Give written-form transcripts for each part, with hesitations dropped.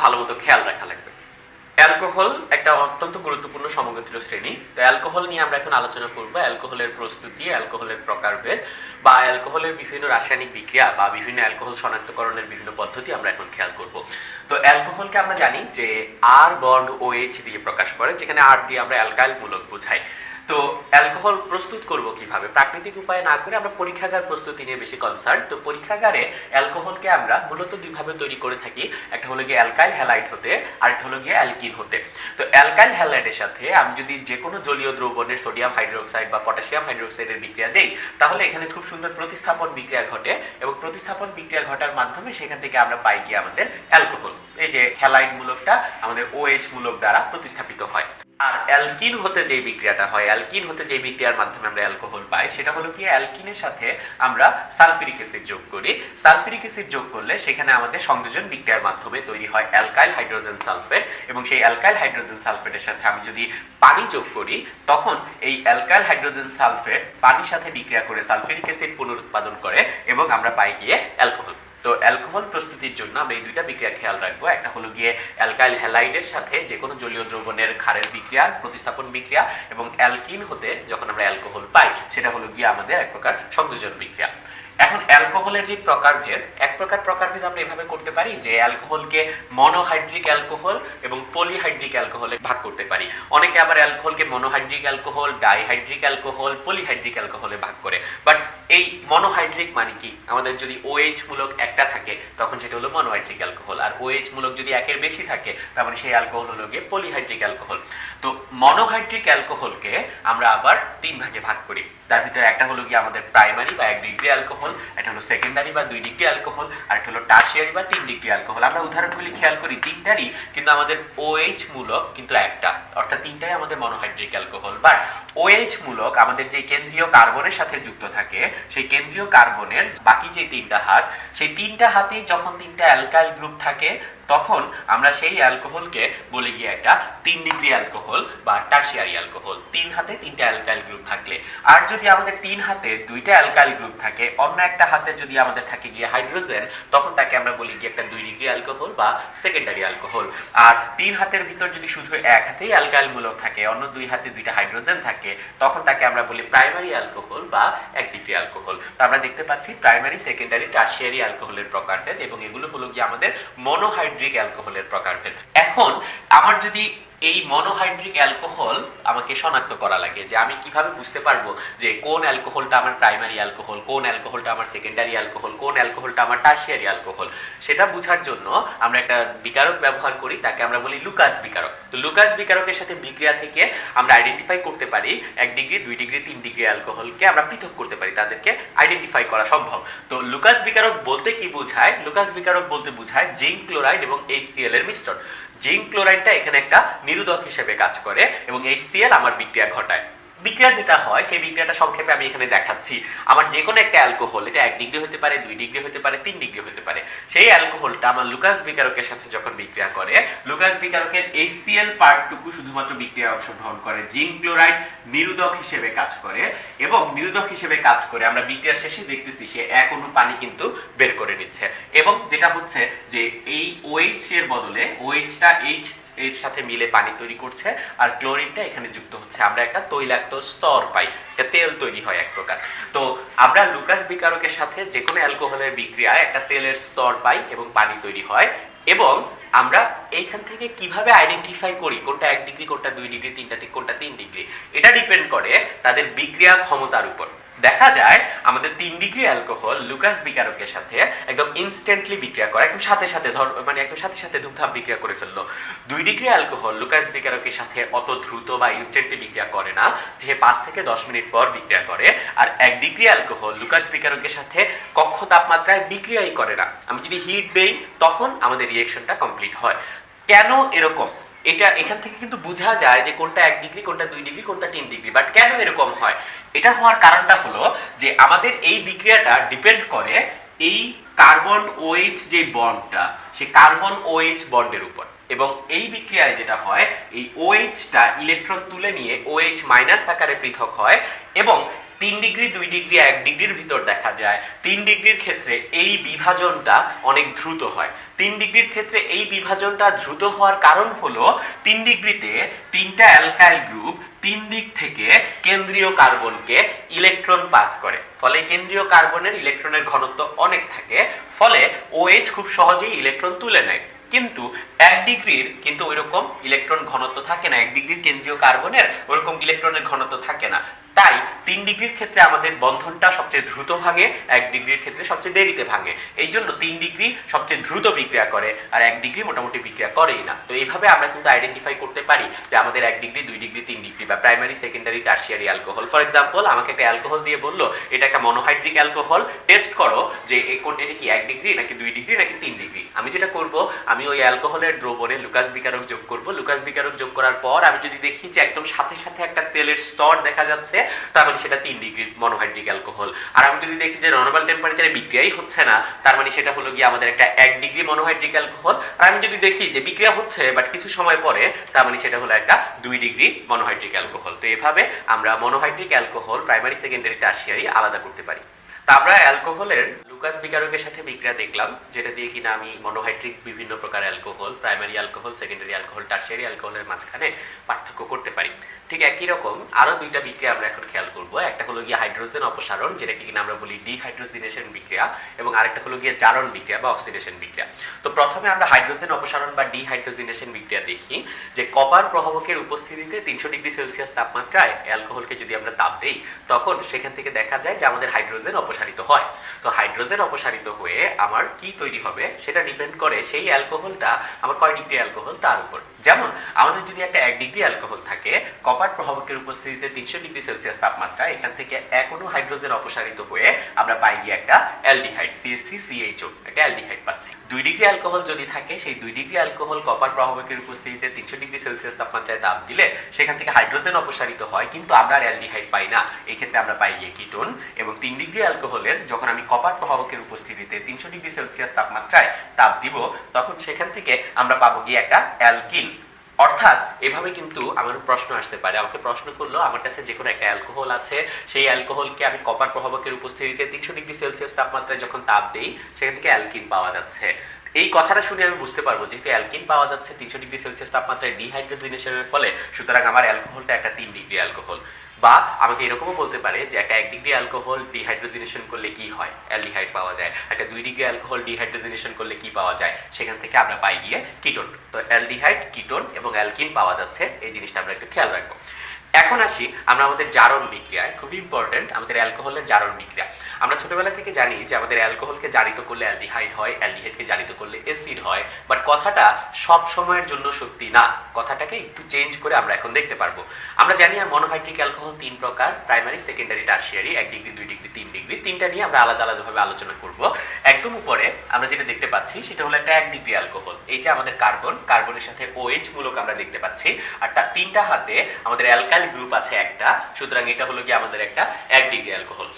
ভালো মতো খেয়াল রাখা লাগবে। অ্যালকোহল একটা অত্যন্ত গুরুত্বপূর্ণ সমগোত্র শ্রেণী। তো অ্যালকোহল নিয়ে আমরা এখন আলোচনা করব, অ্যালকোহলের প্রস্তুতি, অ্যালকোহলের প্রকারভেদ বা অ্যালকোহলের বিভিন্ন রাসায়নিক বিক্রিয়া বা বিভিন্ন অ্যালকোহল শনাক্তকরণের বিভিন্ন পদ্ধতি আমরা এখন খেয়াল করব। তো অ্যালকোহলকে আমরা জানি যে আর বন্ড OH দিয়ে প্রকাশ করে, যেখানে আর দিয়ে আমরা অ্যালকাইল মূলক বোঝাই। তো অ্যালকোহল প্রস্তুত করব কিভাবে? প্রাকৃতিক উপায়ে না করে আমরা পরীক্ষাগার প্রস্তুতি নিয়ে বেশি কনসার্ন। তো পরীক্ষাগারে অ্যালকোহলকে আমরা মূলত দুইভাবে তৈরি করে থাকি, একটা হলো গিয়ে অ্যালকাইল হ্যালাইড হতে, আর একটা হলো গিয়ে অ্যালকিন হতে। তো অ্যালকাইল হ্যালাইডের সাথে আমি যদি যে কোনো জলীয় দ্রবণের সোডিয়াম হাইড্রোক্সাইড বা পটাশিয়াম হাইড্রোক্সাইডের বিক্রিয়া দেই, তাহলে এখানে খুব সুন্দর প্রতিস্থাপন বিক্রিয়া ঘটে, এবং প্রতিস্থাপন বিক্রিয়া ঘটার মাধ্যমে সেখান থেকে আমরা পাই গিয়ে আমাদের অ্যালকোহল। এই যে হ্যালাইড মূলকটা আমাদের OH মূলক দ্বারা প্রতিস্থাপিত হয়। আর অ্যালকিন হতে যে বিক্রিয়াটা হয়, অ্যালকিন হতে যে বিক্রিয়ার মাধ্যমে আমরা অ্যালকোহল পাই, সেটা হলো কি অ্যালকিনের সাথে আমরা সালফিউরিক অ্যাসিড যোগ করি। সালফিউরিক অ্যাসিড যোগ করলে সেখানে আমাদের সংযোজন বিক্রিয়ার মাধ্যমে তৈরি হয় অ্যালকাইল হাইড্রোজেন সালফেট, এবং সেই অ্যালকাইল হাইড্রোজেন সালফেটের সাথে আমি যদি পানি যোগ করি, তখন এই অ্যালকাইল হাইড্রোজেন সালফেট পানির সাথে বিক্রিয়া করে সালফিউরিক অ্যাসিড পুনরুৎপাদন করে, এবং আমরা পাই গিয়ে অ্যালকোহল। তো অ্যালকোহল প্রস্তুতির জন্য আমরা এই দুইটা বিক্রিয়া খেয়াল রাখবো। একটা হলো গিয়ে অ্যালকাইল হ্যালাইডের সাথে যে কোনো জলীয় দ্রবণের ক্ষারের বিক্রিয়া, প্রতিস্থাপন বিক্রিয়া, এবং অ্যালকিন হতে যখন আমরা অ্যালকোহল পাই, সেটা হলো গিয়ে আমাদের এক প্রকার সংযোজন বিক্রিয়া। এখন অ্যালকোহলের যে প্রকারভেদ, এক প্রকার প্রকারভেদ আমরা এভাবে করতে পারি যে অ্যালকোহলকে মনোহাইড্রিক অ্যালকোহল এবং পলিহাইড্রিক অ্যালকোহলে ভাগ করতে পারি। অনেকে আবার অ্যালকোহলকে monohydric alcohol, dihydric alcohol, polyhydric অ্যালকোহলে ভাগ করে। বাট এই মনোহাইড্রিক মানে কি? আমাদের যদি OH মূলক একটা থাকে তখন সেটা হলো মনোহাইড্রিক অ্যালকোহল, আর OH মূলক যদি একের বেশি থাকে তাহলে সেই অ্যালকোহল হলো গিয়ে পলিহাইড্রিক অ্যালকোহল। তো মনোহাইড্রিক অ্যালকোহলকে আমরা আবার 3 ভাগে ভাগ করি। তার ভিতরে একটা হলো গিয়ে আমাদের প্রাইমারি বা 1 ডিগ্রি অ্যালকোহল, একটা হলো সেকেন্ডারি বা 2 ডিগ্রি অ্যালকোহল, আর একটা হলো টারশিয়ারি বা 3 ডিগ্রি অ্যালকোহল। আমরা উদাহরণগুলি খেয়াল করি, তিনটারই কিন্তু আমাদের OH মূলক কিন্তু একটা, অর্থাৎ তিনটাই আমাদের মনোহাইড্রিক অ্যালকোহল। বাট OH মূলক আমাদের যে কেন্দ্রীয় কার্বনের সাথে যুক্ত থাকে, সেই কেন্দ্রীয় কার্বনের বাকি যে 3টা হাত, সেই 3টা হাতেই যখন 3টা অ্যালকাইল গ্রুপ থাকে, তখন আমরা সেই অ্যালকোহলকে বলি গিয়ে একটা 3 ডিগ্রি অ্যালকোহল বা টারশিয়ারি অ্যালকোহল। 3 হাতে 3টা অ্যালকাইল গ্রুপ থাকলে। আর যদি আমাদের 3 হাতে 2টা অ্যালকাইল গ্রুপ থাকে, অন্য একটা হাতে যদি আমাদের থাকে গিয়ে হাইড্রোজেন, তখন তাকে আমরা বলি গিয়ে একটা 2 ডিগ্রি অ্যালকোহল বা সেকেন্ডারি অ্যালকোহল। আর 3 হাতের ভিতর যদি শুধু এক হাতেই অ্যালকাইল মূলক থাকে, অন্য 2 হাতে 2টা হাইড্রোজেন থাকে, তখন তাকে আমরা বলি প্রাইমারি অ্যালকোহল বা 1 ডিগ্রি অ্যালকোহল। তো আমরা দেখতে পাচ্ছি প্রাইমারি, সেকেন্ডারি, টারশিয়ারি অ্যালকোহলের প্রকারভেদ, এবং এগুলো হলো গিয়ে আমাদের মনোহাইড্রিক অ্যালকোহলের প্রকারভেদ। এখন আমার যদি এই মনোহাইড্রিক অ্যালকোহল আমাকে শনাক্ত করা লাগে, যে আমি কিভাবে বুঝতে পারবো যে কোন অ্যালকোহলটা আমার প্রাইমারি অ্যালকোহল, কোন অ্যালকোহলটা আমার সেকেন্ডারি অ্যালকোহল, কোন অ্যালকোহলটা আমার টারশিয়ারি অ্যালকোহল, সেটা বোঝার জন্য আমরা একটা বিকারক ব্যবহার করি, তাকে আমরা বলি লুকাস বিকারক। তো লুকাস বিকারকের সাথে বিক্রিয়া থেকে আমরা আইডেন্টিফাই করতে পারি 1 ডিগ্রি, 2 ডিগ্রি, 3 ডিগ্রি অ্যালকোহলকে আমরা পৃথক করতে পারি, তাদেরকে আইডেন্টিফাই করা সম্ভব। তো লুকাস বিকারক বলতে কি বোঝায়? লুকাস বিকারক বলতে বোঝায় জিঙ্ক ক্লোরাইড এবং HCl এর মিশ্রণ। জিঙ্ক ক্লোরাইডটা এখানে একটা নিরোধক হিসেবে কাজ করে, এবং HCl আমার বিক্রিয়া ঘটায়। বিক্রিয়া যেটা হয় সেই বিক্রিয়াটা সংক্ষেপে আমি এখানে দেখাচ্ছি। আমার যে কোনো একটা অ্যালকোহল, এটা 1 ডিগ্রি হতে পারে, 2 ডিগ্রি হতে পারে, 3 ডিগ্রি হতে পারে, সেই অ্যালকোহলটা আমার লুকাস বিকারকের সাথে যখন বিক্রিয়া করে, লুকাস বিকারকের HCl পার্টটুকু শুধুমাত্র বিক্রিয়ায় অংশগ্রহণ করে, জিঙ্ক ক্লোরাইড নিরোধক হিসেবে কাজ করে, এবং নিরোধক হিসেবে কাজ করে আমরা বিক্রিয়ার শেষে দেখতেছি সে 1 অণু পানি কিন্তু বের করে নিচ্ছে। এবং যেটা হচ্ছে যে এই OH এর বদলে OH-টা H এর সাথে মিলে পানি তৈরি করছে, আর ক্লোরিনটা এখানে যুক্ত হচ্ছে, আমরা একটা তৈলাক্ত স্তর পাই, একটা তেল তৈরি হয় এক প্রকার। তো আমরা লুকাস বিকারকের সাথে যে কোনো অ্যালকোহলের বিক্রিয়ায় একটা তেলের স্তর পাই এবং পানি তৈরি হয়। এবং আমরা এইখান থেকে কিভাবে আইডেন্টিফাই করি কোনটা 1 ডিগ্রি, কোনটা 2 ডিগ্রি, কোনটা 3 ডিগ্রি, এটা ডিপেন্ড করে তাদের বিক্রিয়া ক্ষমতার উপর। দেখা যায় আমাদের 3 ডিগ্রি অ্যালকোহল লুকাস বিকারকের সাথে একদম ইনস্ট্যান্টলি বিক্রিয়া করে, একদম সাথে সাথে মানে একদম সাথে সাথে ধুপধাপ বিক্রিয়া করে ফেললো। 2 ডিগ্রি অ্যালকোহল লুকাস বিকারকের সাথে অত দ্রুত বা ইনস্ট্যান্টলি বিক্রিয়া করে না, যে 5 থেকে 10 মিনিট পর বিক্রিয়া করে। আর 1 ডিগ্রি অ্যালকোহল লুকাস বিকারকের সাথে কক্ষ তাপমাত্রায় বিক্রিয়াই করে না, আমি যদি হিট দেই তখন আমাদের রিঅ্যাকশনটা কমপ্লিট হয়। কেন এরকম? এটা এখান থেকে কিন্তু বোঝা যায় যে কোনটা 1 ডিগ্রি, কোনটা 2 ডিগ্রি, কোনটা 3 ডিগ্রি। বাট কেন এরকম হয়? এটা হওয়ার কারণটা হলো যে আমাদের এই বিক্রিয়াটা ডিপেন্ড করে এই কার্বন OH যে বন্ডটা, সেই কার্বন OH বন্ডের উপর। এবং এই বিক্রিয়ায় যেটা হয়, এই OH-টা ইলেকট্রন তুলে নিয়ে OH- আকারে পৃথক হয়, এবং 3 ডিগ্রি 2 ডিগ্রি 1 ডিগ্রির ভিতর দেখা যায় 3 ডিগ্রির ক্ষেত্রে এই বিভাজনটা অনেক দ্রুত হয়। 3 ডিগ্রির ক্ষেত্রে এই বিভাজনটা দ্রুত হওয়ার কারণ হলো 3 ডিগ্রিতে তিনটা অ্যালকাইল গ্রুপ 3 দিক থেকে কেন্দ্রীয় কার্বনকে ইলেকট্রন পাস করে, ফলে কেন্দ্রীয় কার্বনের ইলেকট্রনের ঘনত্ব অনেক থাকে, ফলে OH খুব সহজেই ইলেকট্রন তুলে নেয়। কিন্তু 1 ডিগ্রির কিন্তু ওইরকম ইলেকট্রন ঘনত্ব থাকে না, 1 ডিগ্রির কেন্দ্রীয় কার্বনের ওইরকম ইলেকট্রনের ঘনত্ব থাকে না। তাই 3 ডিগ্রির ক্ষেত্রে আমাদের বন্ধনটা সবচেয়ে দ্রুত ভাঙে, 1 ডিগ্রির ক্ষেত্রে সবচেয়ে দেরিতে ভাঙে। এই জন্য 3 ডিগ্রি সবচেয়ে দ্রুত বিক্রিয়া করে আর 1 ডিগ্রি মোটামুটি বিক্রিয়া করেই না। তো এইভাবে আমরা কিন্তু আইডেন্টিফাই করতে পারি যে আমাদের 1 ডিগ্রি 2 ডিগ্রি 3 ডিগ্রি বা primary secondary tertiary alcohol. For example, আমাকে একটা অ্যালকোহল দিয়ে বললো এটা একটা মনোহাইড্রিক অ্যালকোহল, টেস্ট করো যে এটা কি 1 ডিগ্রি নাকি 2 ডিগ্রি নাকি 3 ডিগ্রি। আমি যেটা করব, আমি ওই অ্যালকোহলের দ্রবণে লুকাস বিকারক যোগ করব। লুকাস বিকারক যোগ করার পর আমি যদি দেখি যে একদম সাথে সাথে একটা তেলের স্তর দেখা যাচ্ছে, তার মানে সেটা 3 ডিগ্রি মনোহাইড্রিক অ্যালকোহল। আর আমি যদি দেখি যে নরমাল টেম্পারেচারে বিক্রিয়াই হচ্ছে না, তার মানে সেটা হলো গিয়ে আমাদের একটা 1 ডিগ্রি মনোহাইড্রিক অ্যালকোহল। আর আমি যদি দেখি যে বিক্রিয়া হচ্ছে বাট কিছু সময় পরে, তার মানে সেটা হলো একটা 2 ডিগ্রি মনোহাইড্রিক অ্যালকোহল। তো এভাবে আমরা monohydric alcohol primary secondary tertiary আলাদা করতে পারি। তা আমরা অ্যালকোহলের লুকাস বিকারকের সাথে বিক্রিয়া দেখলাম, যেটা দিয়ে কিনা আমি মনোহাইড্রিক বিভিন্ন প্রকার alcohol, primary alcohol, secondary alcohol, tertiary অ্যালকোহলের মাঝখানে পার্থক্য করতে পারি। ঠিক একই রকম আরো দুইটা বিক্রিয়া আমরা এখন খেয়াল করব। একটা হলো গিয়ে হাইড্রোজেন অপসারণ, যেটাকে কিনা আমরা বলি ডিহাইড্রোজিনেশন বিক্রিয়া, এবং আরেকটা হলো গিয়ে জারণ বিক্রিয়া বা অক্সিডেশন বিক্রিয়া। তো প্রথমে আমরা হাইড্রোজেন অপসারণ বা ডিহাইড্রোজিনেশন বিক্রিয়া দেখি যে কপার প্রভাবকের উপস্থিতিতে 300 ডিগ্রি সেলসিয়াস তাপমাত্রায় অ্যালকোহলকে যদি আমরা তাপ দেই, তখন সেখান থেকে দেখা যায় যে আমাদের হাইড্রোজেন অপসারিত হয়। তো হাইড্রোজেন অপসারিত হয়ে আমার কি তৈরি হবে সেটা ডিপেন্ড করে সেই অ্যালকোহলটা আমার কয় ডিগ্রি অ্যালকোহল তার উপর। যেমন আমাদের যদি একটা 1 ডিগ্রি অ্যালকোহল থাকে, কপার প্রভাবকের উপস্থিতিতে 300 ডিগ্রি সেলসিয়াস তাপমাত্রা, এখান থেকে এক অণু হাইড্রোজেন অপসারিত হয়ে আমরা পাই গিয়ে একটা অ্যালডিহাইড CH3CHO, একটা অ্যালডিহাইড পাচ্ছি। 2 ডিগ্রি অ্যালকোহল যদি থাকে, সেই 2 ডিগ্রি অ্যালকোহল কপার প্রভাবকের উপস্থিতিতে 300 ডিগ্রি সেলসিয়াস তাপমাত্রায় তাপ দিলে সেখান থেকে হাইড্রোজেন অপসারিত হয়, কিন্তু আমরা আর অ্যালডিহাইড পাই না। এই ক্ষেত্রে আমরা পাই গিয়ে কিটোন। এবং 3 ডিগ্রি অ্যালকোহলের যখন আমি কপার প্রভাবকের উপস্থিতিতে 300 ডিগ্রি সেলসিয়াস তাপমাত্রায় তাপ দিব, তখন সেখান থেকে আমরা পাবো গিয়ে একটা অ্যালকিন। অর্থাৎ এভাবে কিন্তু আমার প্রশ্ন আসতে পারে, আমাকে প্রশ্ন করলো আমার কাছে যে কোনো একটা অ্যালকোহল আছে, সেই অ্যালকোহলকে আমি কপার প্রভাবকের উপস্থিতিতে 300 ডিগ্রি সেলসিয়াস তাপমাত্রায় যখন তাপ দেই, সেখান থেকে অ্যালকিন পাওয়া যাচ্ছে। এই কথাটা শুনে আমি বুঝতে পারবো যেহেতু অ্যালকিন পাওয়া যাচ্ছে 300 ডিগ্রি সেলসিয়াস তাপমাত্রায় ডিহাইড্রোজিনেশনের ফলে, সুতরাং আমার অ্যালকোহলটা একটা 3 ডিগ্রি অ্যালকোহল। বা আমাকে এরকমও বলতে পারে যে একটা 1 ডিগ্রি অ্যালকোহল ডিহাইড্রোজিনেশন করলে কি হয়, অ্যালডিহাইড পাওয়া যায়। একটা 2 ডিগ্রি অ্যালকোহল ডিহাইড্রোজিনেশন করলে কি পাওয়া যায়, সেখান থেকে আমরা পাই গিয়ে কিটোন। তো অ্যালডিহাইড, কিটোন এবং অ্যালকিন পাওয়া যাচ্ছে, এই জিনিসটা আমরা একটু খেয়াল রাখবো। এখন আসি আমরা আমাদের জারণ বিক্রিয়ায়, খুবই ইম্পর্টেন্ট আমাদের অ্যালকোহলের জারণ বিক্রিয়া। আমরা ছোটবেলা থেকে জানি যে আমাদের অ্যালকোহলকে জারিত করলে অ্যালডিহাইড হয়, অ্যালডিহাইডকে জারিত করলে অ্যাসিড হয়, বাট কথাটা সব সময়ের জন্য সত্যি না। কথাটাকে একটু চেঞ্জ করে আমরা এখন দেখতে পারবো। আমরা জানি মনোহাইড্রিক অ্যালকোহল 3 প্রকার, primary, secondary, tertiary, 1 degree 2 degree 3 degree, তিনটা নিয়ে আমরা আলাদা আলাদাভাবে আলোচনা করব। একদম উপরে আমরা যেটা দেখতে পাচ্ছি সেটা হলো একটা 1 ডিগ্রি অ্যালকোহল। এই যে আমাদের কার্বন, কার্বনের সাথে OH মূলক আমরা দেখতে পাচ্ছি, আর তার তিনটা হাতে আমাদের অ্যালকাইল গ্রুপ আছে একটা, সুতরাং এটা হলো কি আমাদের একটা 1 ডিগ্রি অ্যালকোহল।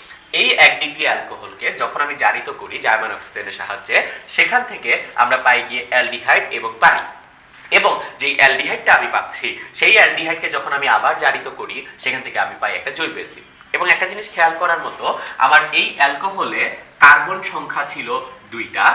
এই 1 ডিগ্রি অ্যালকোহলকে যখন আমি জারিত করি জার্মান অক্সিজেনের সাহায্যে, সেখান থেকে আমরা পাই গিয়ে অ্যালডিহাইড এবং পানি। এবং যেই অ্যালডিহাইডটা আমি পাচ্ছি, সেই অ্যালডিহাইডকে যখন আমি আবার জারিত করি, সেখান থেকে আমি পাই একটা জৈব অ্যাসিড। এবং একটা জিনিস খেয়াল করার মতো, আমার এই অ্যালকোহলে কার্বন সংখ্যা ছিল 2টা,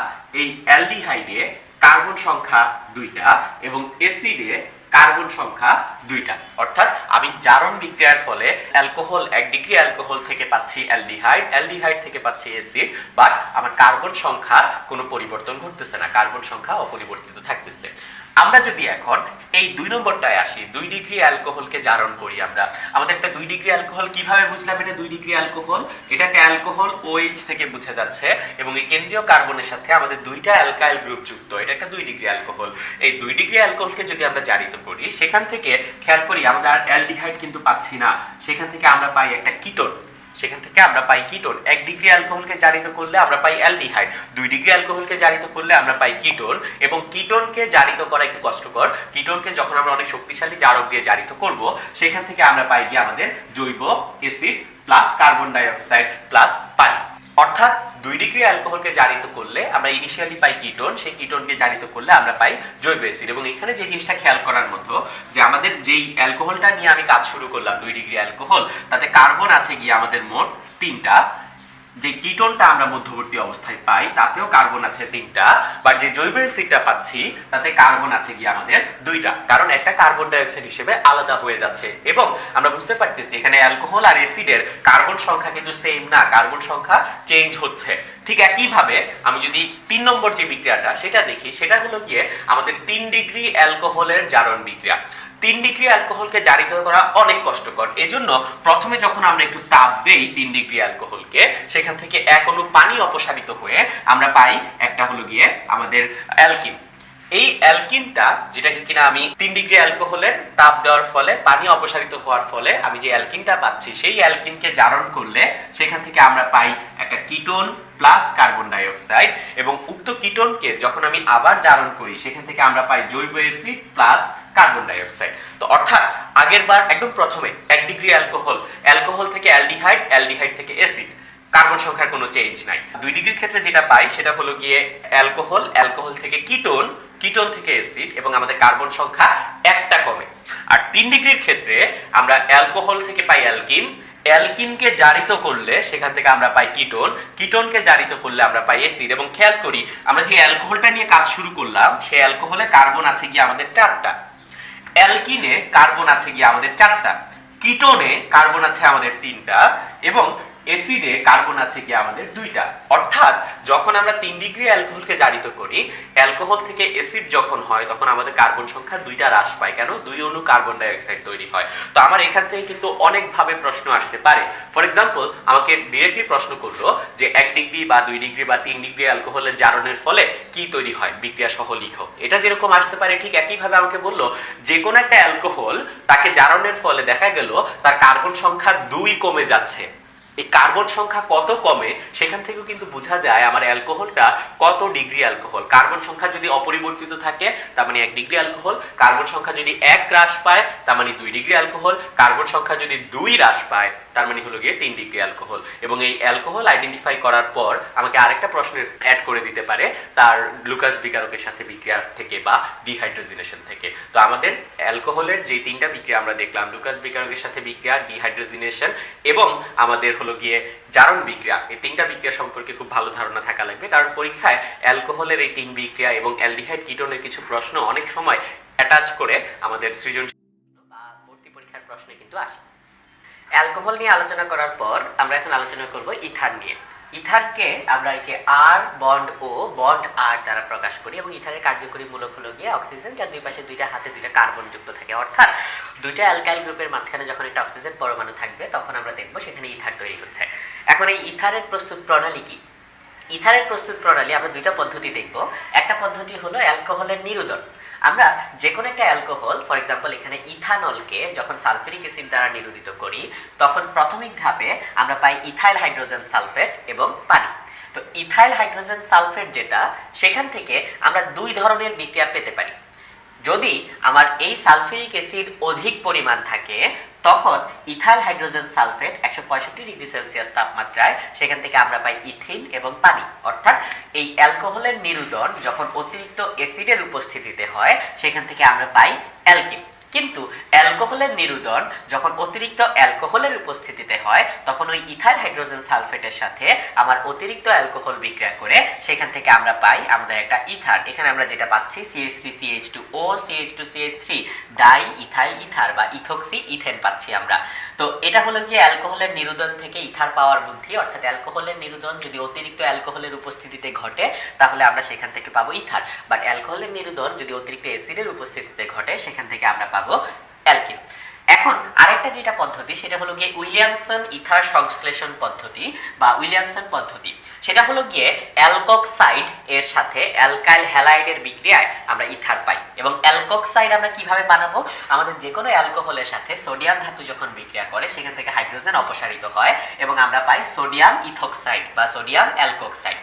এই অ্যালডিহাইডে কার্বন সংখ্যা 2টা এবং অ্যাসিডে কার্বন সংখ্যা 2টা। অর্থাৎ আমি জারণ বিক্রিয়ার ফলে অ্যালকোহল 1 ডিগ্রি অ্যালকোহল থেকে পাচ্ছি অ্যালডিহাইড, অ্যালডিহাইড থেকে পাচ্ছি অ্যাসিড, বাট আমার কার্বন সংখ্যার কোনো পরিবর্তন ঘটতেছে না, কার্বন সংখ্যা অপরিবর্তিত থাকতেছে। আমরা যদি এখন এই 2 নম্বরটায় আসি, 2 ডিগ্রি অ্যালকোহলকে জারণ করি আমরা। আমাদের একটা 2 ডিগ্রি অ্যালকোহল কিভাবে বুঝলাম এটা 2 ডিগ্রি অ্যালকোহল? এটা একটা অ্যালকোহল OH থেকে বোঝা যাচ্ছে এবং এই কেন্দ্রীয় কার্বনের সাথে আমাদের 2টা অ্যালকাইল গ্রুপ যুক্ত, এটা একটা 2 ডিগ্রি অ্যালকোহল। এই 2 ডিগ্রি অ্যালকোহলকে যদি আমরা জারিত করি, সেখান থেকে খেয়াল করি আমরা আর অ্যালডিহাইড কিন্তু পাচ্ছি না, সেখান থেকে আমরা পাই একটা কিটোন। সেখান থেকে আমরা পাই কিটোন। 1 ডিগ্রি অ্যালকোহলকে জারিত করলে আমরা পাই অ্যালডিহাইড, 2 ডিগ্রি অ্যালকোহলকে জারিত করলে আমরা পাই কিটোন। এবং কিটোনকে জারিত করা একটু কষ্টকর, কিটোনকে যখন আমরা অনেক শক্তিশালী জারক দিয়ে জারিত করব, সেখান থেকে আমরা পাই গিয়ে আমাদের জৈব acid plus carbon die oxide plus পানি। অর্থাৎ 2 ডিগ্রি অ্যালকোহলকে জারিত করলে আমরা ইনিশিয়ালি পাই কিটোন, সেই কিটোনকে জারিত করলে আমরা পাই জৈব অ্যাসিড। এবং এখানে যে জিনিসটা খেয়াল করার মতো যে আমাদের যেই অ্যালকোহলটা নিয়ে আমি কাজ শুরু করলাম 2 ডিগ্রি অ্যালকোহল, তাতে কার্বন আছে গিয়ে আমাদের মোট 3টা, যে কিটোনটা আমরা মধ্যবর্তী অবস্থায় পাই তাতেও কার্বন আছে 3টা, বাট যে জৈব অ্যাসিডটা পাচ্ছি তাতে কার্বন আছে গিয়ে আমাদের 2টা, কারণ একটা কার্বন ডাই অক্সাইড হিসেবে আলাদা হয়ে যাচ্ছে। এবং আমরা বুঝতে পারতেছি এখানে অ্যালকোহল আর অ্যাসিডের কার্বন সংখ্যা কিন্তু সেম না, কার্বন সংখ্যা চেঞ্জ হচ্ছে। ঠিক একইভাবে আমি যদি 3 নম্বর যে বিক্রিয়াটা সেটা দেখি, সেটা হলো গিয়ে আমাদের 3 ডিগ্রি অ্যালকোহলের জারণ বিক্রিয়া। 3 ডিগ্রি অ্যালকোহলকে জারিত করা অনেক কষ্টকর। এজন্য প্রথমে যখন আমরা একটু তাপ দেই 3 ডিগ্রি অ্যালকোহলকে, সেখান থেকে এক অণু পানি অপসারিত হয়ে আমরা পাই একটা হলো গিয়ে আমাদের অ্যালকিন। এই অ্যালকিনটা যেটাকে কিনা আমি 3 ডিগ্রি অ্যালকোহলের তাপ দেওয়ার ফলে পানি অপসারিত হওয়ার ফলে আমি যে অ্যালকিনটা পাচ্ছি, সেই অ্যালকিনকে জারণ করলে সেখান থেকে আমরা পাই একটা ketone plus carbon die oxide. এবং উক্ত কিটোনকে যখন আমি আবার জারণ করি সেখান থেকে আমরা পাই জৈব acid plus carbon die oxide. তো অর্থাৎ আগের বার একদম প্রথমে 1 ডিগ্রি অ্যালকোহল, অ্যালকোহল থেকে অ্যালডিহাইড, অ্যালডিহাইড থেকে অ্যাসিড, কার্বন সংখ্যার কোনো চেঞ্জ নাই। 2 ডিগ্রির ক্ষেত্রে যেটা পাই সেটা হলো গিয়ে অ্যালকোহল, অ্যালকোহল থেকে কিটোন, কিটোন থেকে অ্যাসিড, এবং আমাদের কার্বন সংখ্যা একটা কমে। আর 3 ডিগ্রির ক্ষেত্রে আমরা অ্যালকোহল থেকে পাই অ্যালকিন, অ্যালকিনকে জারিত করলে সেখান থেকে আমরা পাই কিটোন, কিটোনকে জারিত করলে আমরা পাই অ্যাসিড। এবং খেয়াল করি আমরা যে অ্যালকোহলটা নিয়ে কাজ শুরু করলাম, সেই অ্যালকোহলে কার্বন আছে গিয়ে আমাদের 4টা, অ্যালকিনে কার্বন আছে গিয়ে আমাদের 4টা, কিটোনে কার্বন আছে আমাদের 3টা, এবং অ্যাসিডে কার্বন আছে কি আমাদের 2টা। অর্থাৎ যখন আমরা 3 ডিগ্রি অ্যালকোহলকে জারিত করি, অ্যালকোহল থেকে অ্যাসিড যখন হয় তখন আমাদের কার্বন সংখ্যা 2টা হ্রাস পায়। কেন? 2 অণু কার্বন ডাই অক্সাইড তৈরি হয়। তো আমার এখান থেকে কিন্তু অনেকভাবে প্রশ্ন আসতে পারে। ফর এক্সাম্পল আমাকে ডিরেক্টলি প্রশ্ন করলো যে 1 ডিগ্রি বা 2 ডিগ্রি বা 3 ডিগ্রি অ্যালকোহলের জারণের ফলে কি তৈরি হয়, বিক্রিয়া সহ লিখো। এটা যেরকম আসতে পারে ঠিক একইভাবে আমাকে বললো যে কোনো একটা অ্যালকোহল তাকে জারণের ফলে দেখা গেল তার কার্বন সংখ্যা 2 কমে যাচ্ছে। এই কার্বন সংখ্যা কত কমে সেখান থেকেও কিন্তু বোঝা যায় আমার অ্যালকোহলটা কত ডিগ্রি অ্যালকোহল। কার্বন সংখ্যা যদি অপরিবর্তিত থাকে তার মানে 1 ডিগ্রি অ্যালকোহল, কার্বন সংখ্যা যদি 1 হ্রাস পায় তার মানে 2 ডিগ্রি অ্যালকোহল, কার্বন সংখ্যা যদি 2 হ্রাস পায় তার মানে হলো গিয়ে 3 ডিগ্রি অ্যালকোহল। এবং এই অ্যালকোহল আইডেন্টিফাই করার পর আমাকে আরেকটা প্রশ্নের অ্যাড করে দিতে পারে তার লুকাস বিকারকের সাথে বিক্রিয়া থেকে বা ডিহাইড্রোজিনেশন থেকে। তো আমাদের অ্যালকোহলের যে 3টা বিক্রিয়া আমরা দেখলাম, লুকাস বিকারকের সাথে বিক্রিয়া, ডিহাইড্রোজিনেশন এবং আমাদের হলো গিয়ে জারণ বিক্রিয়া, এই 3টা বিক্রিয়া সম্পর্কে খুব ভালো ধারণা থাকা লাগবে। কারণ পরীক্ষায় অ্যালকোহলের এই 3 বিক্রিয়া এবং অ্যালডিহাইড কিটোনের কিছু প্রশ্ন অনেক সময় অ্যাটাচ করে আমাদের সৃজনশীল বা ভর্তি পরীক্ষার প্রশ্নে কিন্তু আসে। অ্যালকোহল নিয়ে আলোচনা করার পর আমরা এখন আলোচনা করব ইথার নিয়ে। ইথারকে আমরা এই যে আর বন্ড ও বন্ড আর দ্বারা প্রকাশ করি এবং ইথারের কার্যকরী মূলক হলো গিয়ে অক্সিজেন, যার দুই পাশে 2টা হাতে 2টা কার্বন যুক্ত থাকে। অর্থাৎ 2টা অ্যালকাইল গ্রুপের মাঝখানে যখন একটা অক্সিজেন পরমাণু থাকবে তখন আমরা দেখব সেখানে ইথার তৈরি হচ্ছে। এখন এই ইথারের প্রস্তুত প্রণালী কি? ইথারের প্রস্তুত প্রণালী আমরা 2টা পদ্ধতি দেখব। একটা পদ্ধতি হলো অ্যালকোহলের নিরোধন। আমরা যে কোনো একটা অ্যালকোহল, ফর এক্সাম্পল এখানে ইথানলকে যখন সালফিউরিক অ্যাসিড দ্বারা নিরোধিত করি তখন প্রাথমিক ধাপে আমরা পাই ইথাইল হাইড্রোজেন সালফেট এবং পানি। তো ইথাইল হাইড্রোজেন সালফেট যেটা, সেখান থেকে আমরা 2 ধরনের বিক্রিয়া পেতে পারি। যদি আমার এই সালফিউরিক অ্যাসিড অধিক পরিমাণ থাকে তখন ethyl hydrogen sulphate 165 degree Celsius তাপমাত্রায় সেখান থেকে আমরা পাই ইথিন এবং পানি। অর্থাৎ এই অ্যালকোহলের নিরোধন যখন অতিরিক্ত অ্যাসিডের উপস্থিতিতে হয় সেখান থেকে আমরা পাই অ্যালকিন। কিন্তু অ্যালকোহলের নিরোধন যখন অতিরিক্ত অ্যালকোহলের উপস্থিতিতে হয় তখন ওই ইথাইল হাইড্রোজেন সালফেটের সাথে আমার অতিরিক্ত অ্যালকোহল বিক্রিয়া করে সেখান থেকে আমরা পাই আমাদের একটা ইথার। এখানে আমরা যেটা পাচ্ছি CH3CH2O CH2CH3 die ethyl ether বা ইথক্সি ইথেন পাচ্ছি আমরা। তো এটা হলো গিয়ে অ্যালকোহলের নিরোধন থেকে ইথার পাওয়ার বুদ্ধি। অর্থাৎ অ্যালকোহলের নিরোধন যদি অতিরিক্ত অ্যালকোহলের উপস্থিতিতে ঘটে তাহলে আমরা সেখান থেকে পাবো ইথার, বাট অ্যালকোহলের নিরোধন যদি অতিরিক্ত অ্যাসিডের উপস্থিতিতে ঘটে সেখান থেকে আমরা পাবো অ্যালকিন। এখন আরেকটা যেটা পদ্ধতি সেটা হলো গিয়ে উইলিয়ামসন ইথার সংশ্লেষণ পদ্ধতি বা উইলিয়ামসন পদ্ধতি। সেটা হলো গিয়ে অ্যালকক্সাইড এর সাথে অ্যালকাইল হ্যালাইডের বিক্রিয়ায় আমরা ইথার পাই। এবং অ্যালকক্সাইড আমরা কিভাবে বানাবো? আমাদের যে কোনো অ্যালকোহলের সাথে সোডিয়াম ধাতু যখন বিক্রিয়া করে সেখান থেকে হাইড্রোজেন অপসারিত হয় এবং আমরা পাই সোডিয়াম ইথক্সাইড বা সোডিয়াম অ্যালকক্সাইড।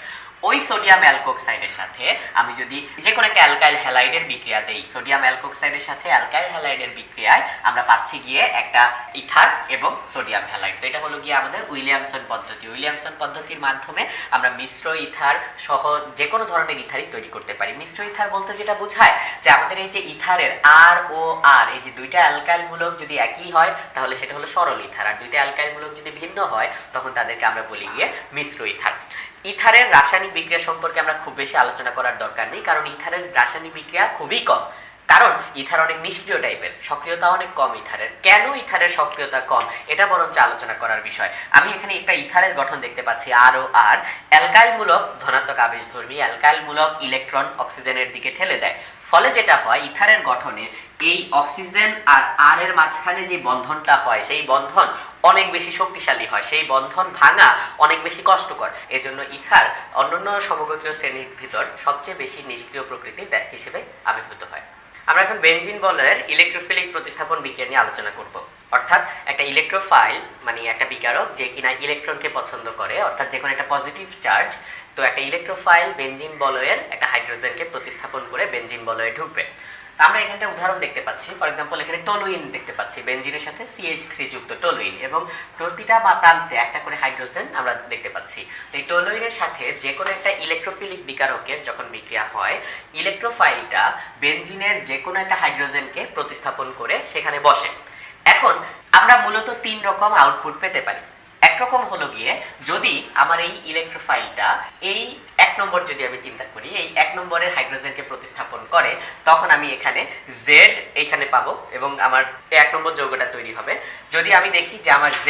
ওই সোডিয়াম অ্যালকোক্সাইডের সাথে আমি যদি যে কোনো একটা অ্যালকাইল হ্যালাইডের বিক্রিয়া দেই, সোডিয়াম অ্যালকোক্সাইডের সাথে অ্যালকাইল হ্যালাইডের বিক্রিয়ায় আমরা পাচ্ছি গিয়ে একটা ইথার এবং সোডিয়াম হ্যালাইড। তো এটা হলো গিয়ে আমাদের উইলিয়ামসন পদ্ধতি। উইলিয়ামসন পদ্ধতির মাধ্যমে আমরা মিশ্র ইথার সহ যে কোনো ধরনের ইথারই তৈরি করতে পারি। মিশ্র ইথার বলতে যেটা বোঝায় যে আমাদের এই যে ইথারের আর ও আর, এই যে দুইটা অ্যালকাইল মূলক যদি একই হয় তাহলে সেটা হলো সরল ইথার, আর দুইটা অ্যালকাইল মূলক যদি ভিন্ন হয় তখন তাদেরকে আমরা বলি গিয়ে মিশ্র ইথার। ইথারের রাসায়নিক বিক্রিয়া সম্পর্কে আমরা খুব বেশি আলোচনা করার দরকার নেই, কারণ ইথারের রাসায়নিক বিক্রিয়া খুবই কম, কারণ ইথার অনেক নিষ্ক্রিয় টাইপের, সক্রিয়তা অনেক কম ইথারের। কেন ইথারের সক্রিয়তা কম এটা বরঞ্চ আলোচনা করার বিষয়। আমি এখানে একটা ইথারের গঠন দেখতে পাচ্ছি আর ও আর, অ্যালকাইল মূলক ধনাত্মক আবেশধর্মী, অ্যালকাইল মূলক ইলেকট্রন অক্সিজেনের দিকে ঠেলে দেয়, ফলে যেটা হয় ইথারের গঠনে এই অক্সিজেন আর আর এর মাঝখানে যে বন্ধনটা হয় সেই বন্ধন অনেক বেশি শক্তিশালী হয়, সেই বন্ধন ভাঙা অনেক বেশি কষ্টকর। এজন্য ইথার অন্যান্য সমগোত্রীয় শ্রেণীর ভিতর সবচেয়ে বেশি নিষ্ক্রিয় প্রকৃতির হিসেবে আবির্ভূত হয়। আমরা এখন বেনজিন বলয়ের ইলেকট্রোফিলিক প্রতিস্থাপন বিক্রিয়া নিয়ে আলোচনা করব। অর্থাৎ একটা ইলেকট্রোফাইল মানে একটা বিকারক যে কিনা ইলেকট্রনকে পছন্দ করে, অর্থাৎ যে কোনো একটা পজিটিভ চার্জ, তো একটা ইলেকট্রোফাইল বেনজিন বলয়ের একটা হাইড্রোজেনকে প্রতিস্থাপন করে বেনজিন বলয়ে ঢুকবে। আমরা এখানে উদাহরণ দেখতে পাচ্ছি, ফর এক্সাম্পল এখানে টলুইন দেখতে পাচ্ছি, বেনজিনের সাথে CH3 যুক্ত টলুইন, এবং প্রতিটা বা প্রান্তে একটা করে হাইড্রোজেন আমরা দেখতে পাচ্ছি। তো এই টলুইনের সাথে যে কোনো একটা ইলেকট্রোফিলিক বিকারকের যখন বিক্রিয়া হয়, ইলেকট্রোফাইলটা বেনজিনের যে কোনো একটা হাইড্রোজেনকে প্রতিস্থাপন করে সেখানে বসে। এখন আমরা মূলত 3 রকম আউটপুট পেতে পারি। একরকম হলো গিয়ে যদি আমার এই ইলেকট্রোফাইলটা এই 1 নম্বর যদি আমি চিন্তা করি, এই 1 নম্বরের হাইড্রোজেনকে প্রতিস্থাপন করে, তখন আমি এখানে Z এইখানে পাবো এবং আমার 1 নম্বর যৌগটা তৈরি হবে। যদি আমি দেখি যে আমার Z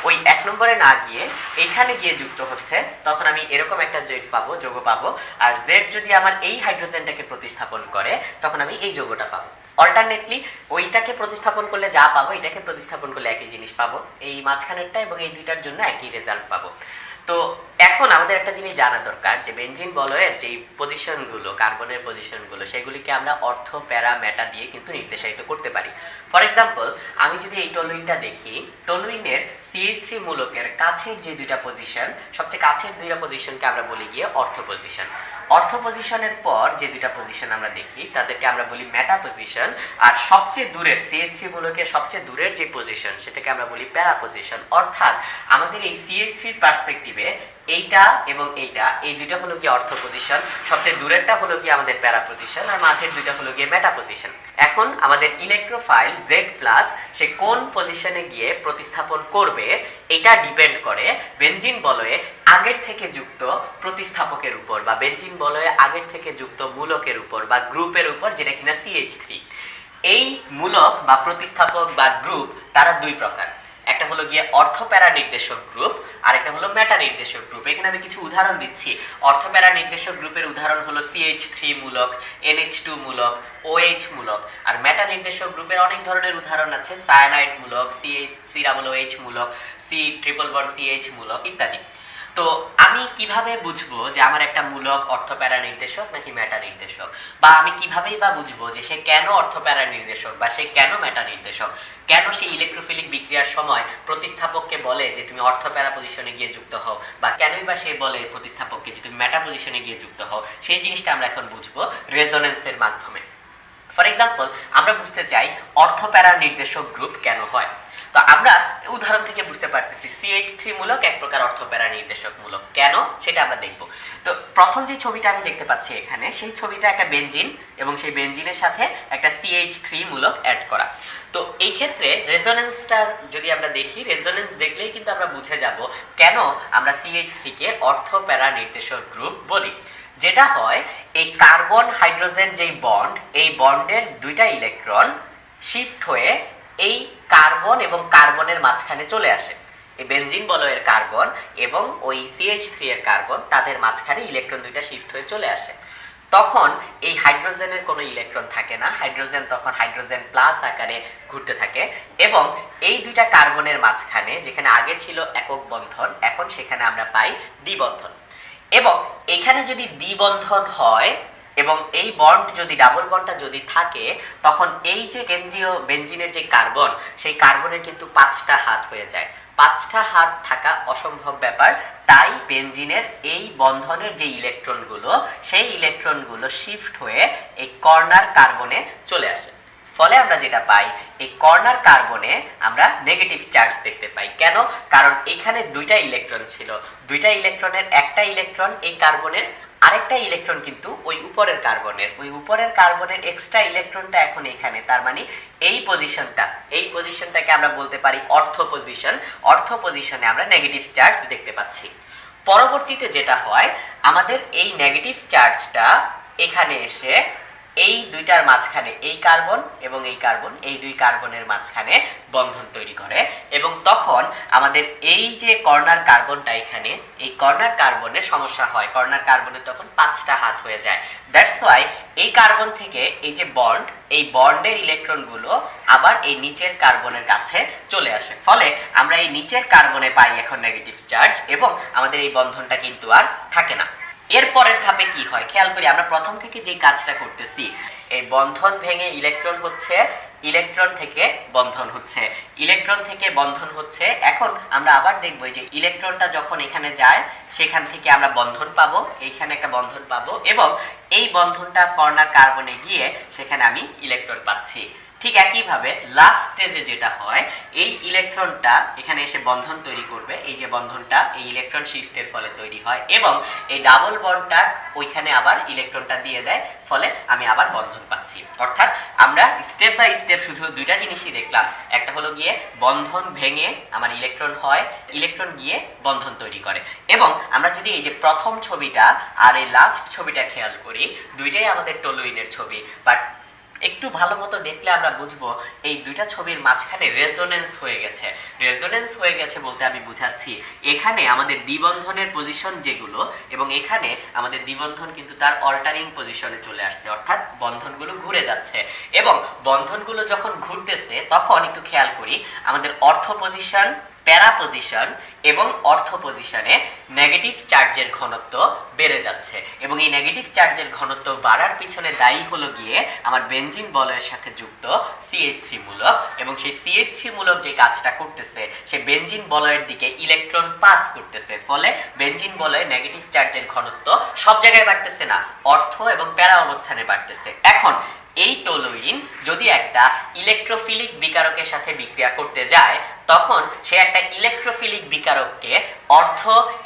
ওই 1 নম্বরে না গিয়ে এইখানে গিয়ে যুক্ত হচ্ছে, তখন আমি এরকম একটা যৌগ পাবো। আর Z যদি আমার এই হাইড্রোজেনটাকে প্রতিস্থাপন করে, তখন আমি এই যৌগটা পাবো। অল্টারনেটলি ওইটাকে প্রতিস্থাপন করলে যা পাবো এটাকে প্রতিস্থাপন করলে একই জিনিস পাবো, এই মাঝখানেরটা এবং এই দুইটার জন্য একই রেজাল্ট পাবো। তো এখন আমাদের একটা জিনিস জানা দরকার যে বেনজিন বলয়ের যে পজিশনগুলো, কার্বনের পজিশনগুলো, সেগুলিকে আমরা অর্থ, প্যারা, মেটা দিয়ে কিন্তু নির্দেশিত করতে পারি। ফর এক্সাম্পল আমি যদি এই টলুইনটা দেখি, টলুইনের CH3 মূলকের কাছের যে দুইটা পজিশন, সবচেয়ে কাছের দুইটা পজিশনকে আমরা বলি গিয়ে অর্থ পজিশন। অর্থ পজিশনের পর যে দুইটা পজিশন আমরা দেখি তাদেরকে আমরা বলি মেটা পজিশন, আর সবচেয়ে দূরের CH3 মূলকের সবচেয়ে দূরের যে পজিশন সেটাকে আমরা বলি প্যারা পজিশন। অর্থাৎ আমাদের এই CH3 পার্সপেক্টিভে এইটা এবং এইটা, এই দুইটা হলো গিয়ে অর্থ পজিশন, সবচেয়ে দূরেরটা হলো গিয়ে আমাদের প্যারা পজিশন, আর মাঝের দুইটা হলো গিয়ে মেটা পজিশন। এখন আমাদের ইলেকট্রোফাইল Z+ সে কোন পজিশনে গিয়ে প্রতিস্থাপন করবে এটা ডিপেন্ড করে বেনজিন বলয়ে আগের থেকে যুক্ত প্রতিস্থাপকের উপর, বা বেনজিন বলয়ে আগের থেকে যুক্ত মূলকের উপর বা গ্রুপের উপর, যেটা কিনা CH3। এই মূলক বা প্রতিস্থাপক বা গ্রুপ তারা দুই প্রকার, একটা হলো গিয়ে অর্থপ্যারা নির্দেশক গ্রুপ আর একটা হলো মেটা নির্দেশক গ্রুপ। এখানে আমি কিছু উদাহরণ দিচ্ছি। অর্থপ্যারা নির্দেশক গ্রুপের উদাহরণ হলো CH3 মূলক, NH2 মূলক, OH মূলক। আর মেটা নির্দেশক গ্রুপের অনেক ধরনের উদাহরণ আছে, সায়ানাইড মূলক, CH3OH মূলক, C≡CH মূলক ইত্যাদি। তো আমি কিভাবে বুঝবো যে আমার একটা মূলক অর্থপ্যারা নির্দেশক নাকি মেটা নির্দেশক, বা আমি কিভাবেই বা বুঝবো যে সে কেন অর্থপ্যারা নির্দেশক বা সে কেন মেটা নির্দেশক, কেন সে ইলেকট্রোফিলিক বিক্রিয়ার সময় প্রতিস্থাপককে বলে যে তুমি অর্থপ্যারা পজিশনে গিয়ে যুক্ত হও, বা কেনই বা সে বলে প্রতিস্থাপককে যে তুমি মেটা পজিশনে গিয়ে যুক্ত হও, সেই জিনিসটা আমরা এখন বুঝবো রেজোনেন্সের মাধ্যমে। ফর এক্সাম্পল আমরা বুঝতে চাই অর্থপ্যারা নির্দেশক গ্রুপ কেন হয়। তো আমরা উদাহরণ থেকে বুঝতে পারতেছি CH3 মূলক এক প্রকার অর্থপ্যারা নির্দেশক মূলক, কেন সেটা আমরা দেখব। তো প্রথম যে ছবিটা আমি দেখতে পাচ্ছি এখানে, সেই ছবিটা একটা বেনজিন এবং সেই বেনজিনের সাথে একটা CH3 মূলক অ্যাড করা। তো এই ক্ষেত্রে রেজোনেন্সটার যদি আমরা দেখি, রেজোনেন্স দেখলেই কিন্তু আমরা বুঝে যাব কেন আমরা CH3 কে অর্থপ্যারা নির্দেশক গ্রুপ বলি। যেটা হয়, এই কার্বন হাইড্রোজেন যেই বন্ড, এই বন্ডের দুইটা ইলেকট্রন শিফট হয়ে এই কার্বন এবং কার্বনের মাঝখানে চলে আসে। এই বেনজিন বলয়ের কার্বন এবং ওই CH3 এর কার্বন, তাদের মাঝখানে ইলেকট্রন দুইটা শিফট হয়ে চলে আসে। তখন এই হাইড্রোজেনের কোনো ইলেকট্রন থাকে না, হাইড্রোজেন তখন হাইড্রোজেন প্লাস আকারে ঘুরতে থাকে, এবং এই দুইটা কার্বনের মাঝখানে যেখানে আগে ছিল একক বন্ধন, এখন সেখানে আমরা পাই দ্বিবন্ধন। এবং এখানে যদি দ্বিবন্ধন হয় এবং এই বন্ড যদি ডাবল বন্ডটা যদি থাকে তখন এই যে কেন্দ্রীয় বেঞ্জিনের যে কার্বন, সেই কার্বনের কিন্তু 5টা হাত হয়ে যায়। 5টা হাত থাকা অসম্ভব ব্যাপার, তাই বেঞ্জিনের এই বন্ধনের যে ইলেকট্রনগুলো, সেই ইলেকট্রনগুলো শিফট হয়ে এই কর্নার কার্বনে চলে আসে। ফলে আমরা যেটা পাই, এই কর্নার কার্বনে আমরা নেগেটিভ চার্জ দেখতে পাই। কেন? কারণ এখানে 2টা ইলেকট্রন ছিল, 2টা ইলেকট্রনের একটা ইলেকট্রন এই কার্বনের, আরেকটা ইলেকট্রন কিন্তু ওই উপরের কার্বনের এক্সট্রা ইলেকট্রনটা এখন এখানে। তার মানে এই পজিশনটাকে আমরা বলতে পারি অর্থ পজিশনে আমরা নেগেটিভ চার্জ দেখতে পাচ্ছি। পরবর্তীতে যেটা হয়, আমাদের এই নেগেটিভ চার্জটা এখানে এসে এই দুইটার মাঝখানে এই কার্বন এবং এই কার্বন, এই দুই কার্বনের মাঝখানে বন্ধন তৈরি করে এবং তখন আমাদের এই যে কর্নার কার্বনটা এখানে, এই কর্নার কার্বনের সমস্যা হয়। কর্নার কার্বনের তখন 5টা হাত হয়ে যায়। দ্যাটস ওয়াই এই কার্বন থেকে এই যে বন্ড, এই বন্ডের ইলেকট্রনগুলো আবার এই নিচের কার্বনের কাছে চলে আসে। ফলে আমরা এই নিচের কার্বনে পাই এখন নেগেটিভ চার্জ এবং আমাদের এই বন্ধনটা কিন্তু আর থাকে না। এর পরের ধাপে কি হয় খেয়াল করি, আমরা প্রথম থেকে যে কাজটা করতেছি, এই বন্ধন ভেঙে ইলেকট্রন হচ্ছে, ইলেকট্রন থেকে বন্ধন হচ্ছে, ইলেকট্রন থেকে বন্ধন হচ্ছে। এখন আমরা আবার দেখব যে ইলেকট্রনটা যখন এখানে যায়, সেখান থেকে আমরা বন্ধন পাবো, এইখানে একটা বন্ধন পাবো এবং এই বন্ধনটা কর্নার কার্বনে গিয়ে সেখানে আমি ইলেকট্রন পাচ্ছি। ঠিক একইভাবে লাস্ট স্টেজে যেটা হয়, এই ইলেকট্রনটা এখানে এসে বন্ধন তৈরি করবে। এই যে বন্ধনটা এই ইলেকট্রন শিফটের ফলে তৈরি হয় এবং এই ডাবল বন্ডটা ওইখানে আবার ইলেকট্রনটা দিয়ে দেয়, ফলে আমি আবার বন্ধন পাচ্ছি। অর্থাৎ আমরা স্টেপ বাই স্টেপ শুধু 2টা জিনিসই দেখলাম। একটা হলো গিয়ে বন্ধন ভেঙে আমার ইলেকট্রন হয়, ইলেকট্রন গিয়ে বন্ধন তৈরি করে। এবং আমরা যদি এই যে প্রথম ছবিটা আর এই লাস্ট ছবিটা খেয়াল করি, দুইটাই আমাদের টলুইনের ছবি, বাট একটু ভালো মতো দেখলে আমরা বুঝবো এই দুইটা ছবির মাঝখানে রেজোনেন্স হয়ে গেছে বলতে আমি বুঝাচ্ছি, এখানে আমাদের দ্বিবন্ধনের পজিশন যেগুলো এবং এখানে আমাদের দ্বিবন্ধন কিন্তু তার অল্টারিং পজিশনে চলে আসছে, অর্থাৎ বন্ধনগুলো ঘুরে যাচ্ছে। এবং বন্ধনগুলো যখন ঘুরতেছে তখন একটু খেয়াল করি, আমাদের অর্থ পজিশন, প্যারা পজিশন এবং অর্থ পজিশনে নেগেটিভ চার্জের ঘনত্ব বেড়ে যাচ্ছে এবং এই নেগেটিভ চার্জের ঘনত্ব বাড়ার পিছনে দায়ী হলো গিয়ে আমার বেনজিন বলয়ের সাথে যুক্ত CH3 মূলক এবং সেই CH3 মূলক যে কাজটা করতেছে, সে বেনজিন বলয়ের দিকে ইলেকট্রন পাস করতেছে। ফলে বেনজিন বলয়ে নেগেটিভ চার্জের ঘনত্ব সব জায়গায় বাড়তেছে না, অর্থ এবং প্যারা অবস্থানে বাড়তেছে। এখন এই টলুইন যদি একটা ইলেকট্রোফিলিক বিকারকের সাথে বিক্রিয়া করতে যায়, তখন সে একটা ইলেকট্রোফিলিক বিকারককে অর্থ